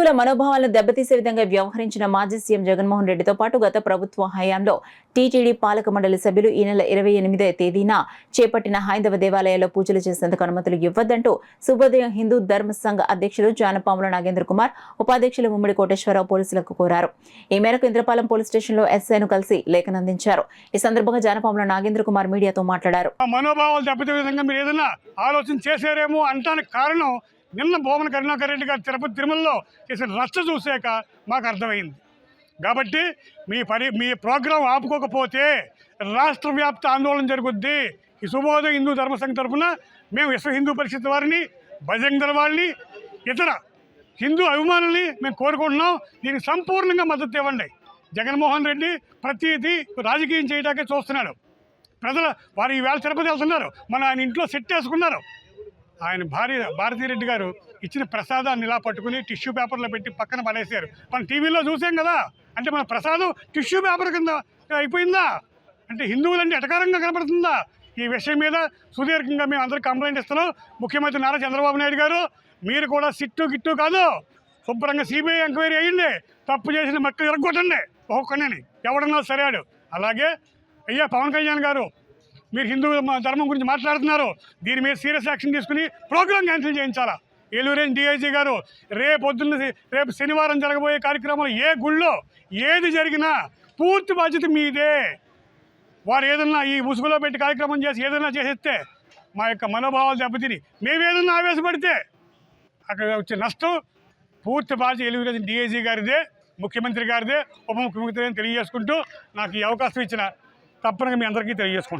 హిందువుల మనోభావాలను దెబ్బతీసే విధంగా వ్యవహరించిన మాజీ సీఎం జగన్మోహన్ రెడ్డితో పాటు గత ప్రభుత్వ హయాంలో టీటీడీ పాలక మండలి సభ్యులు ఈ నెల 28వ తేదీన చేపట్టిన హైందవ దేవాలయాల్లో పూజలు చేసేందుకు అనుమతులు ఇవ్వద్దంటూ శుభోదయం హిందూ ధర్మ సంఘ అధ్యక్షులు జానపాముల నాగేంద్ర కుమార్, ఉపాధ్యక్షులు ముమ్మడి కోటేశ్వరరావు పోలీసులకు కోరారు. ఈ మేరకు ఇంద్రపాలెం పోలీస్ స్టేషన్లో ఎస్ఐను కలిసి లేఖనందించారు. ఈ సందర్భంగా జానపాముల నాగేంద్ర కుమార్ మీడియాతో మాట్లాడారు. మనోభావాలు దెబ్బతీసే విధంగా మీరు ఏదైనా ఆలోచన చేశారేమో అంటానికి కారణం నిన్న భూమన కరుణాకర్ రెడ్డి గారు తిరుమలలో చేసిన రచ్చ చూసాక మాకు అర్థమైంది. కాబట్టి మీ ప్రోగ్రాం ఆపుకోకపోతే రాష్ట్ర వ్యాప్త ఆందోళన జరుగుద్ది. ఈ శుభోదయ హిందూ ధర్మసంఘ తరఫున మేము విశ్వ హిందూ పరిషత్ వారిని, బజరంగ్ దళ వాళ్ళని, ఇతర హిందూ అభిమానుల్ని మేము కోరుకుంటున్నాం. దీనికి సంపూర్ణంగా మద్దతు ఇవ్వండి. జగన్మోహన్ రెడ్డి ప్రతిదీ రాజకీయం చేయడానికే చూస్తున్నాడు. ప్రజలు వారు ఈవేళ తిరుపతి వెళ్తున్నారు, మన ఆయన ఇంట్లో సెట్ వేసుకున్నారు. ఆయన భార్య భారతీరెడ్డి గారు ఇచ్చిన ప్రసాదాన్ని ఇలా పట్టుకుని టిష్యూ పేపర్లో పెట్టి పక్కన పడేశారు. మనం టీవీలో చూసాం కదా. అంటే మన ప్రసాదం టిష్యూ పేపర్ కింద అయిపోయిందా? అంటే హిందువులంటే ఎటకారంగా కనపడుతుందా? ఈ విషయం మీద సుదీర్ఘంగా మేము అందరికీ కంప్లైంట్ ఇస్తున్నాం. ముఖ్యమంత్రి నారా చంద్రబాబు నాయుడు గారు మీరు కూడా సిట్టు కాదు, శుభ్రంగా సిబిఐ ఎంక్వైరీ అయ్యింది. తప్పు చేసిన మక్కలు ఇరగొట్టండి ఒక్కొక్కడిని, ఎవడన్నా సరాడు. అలాగే అయ్యా పవన్ కళ్యాణ్ గారు, మీరు హిందూ ధర్మం గురించి మాట్లాడుతున్నారు, దీని మీద సీరియస్ యాక్షన్ తీసుకుని ప్రోగ్రాం క్యాన్సిల్ చేయించాలా. ఏలూరేని డిఐజీ గారు రేపు శనివారం జరగబోయే కార్యక్రమంలో ఏ గుళ్ళో ఏది జరిగినా పూర్తి బాధ్యత మీదే. వారు ఏదన్నా ఈ ముసుగులో పెట్టి కార్యక్రమం చేసి ఏదైనా చేసేస్తే మా యొక్క మనోభావాలు దెబ్బతిని మేమేదన్నా ఆవేశపడితే అక్కడ వచ్చే నష్టం పూర్తి బాధ్యత ఏలూరేని డిఐజీ గారిదే, ముఖ్యమంత్రి గారిదే, ఉప ముఖ్యమంత్రి అని తెలియజేసుకుంటూ నాకు ఈ అవకాశం ఇచ్చిన తప్పనిగా మీ అందరికీ తెలియజేసుకుంటున్నాను.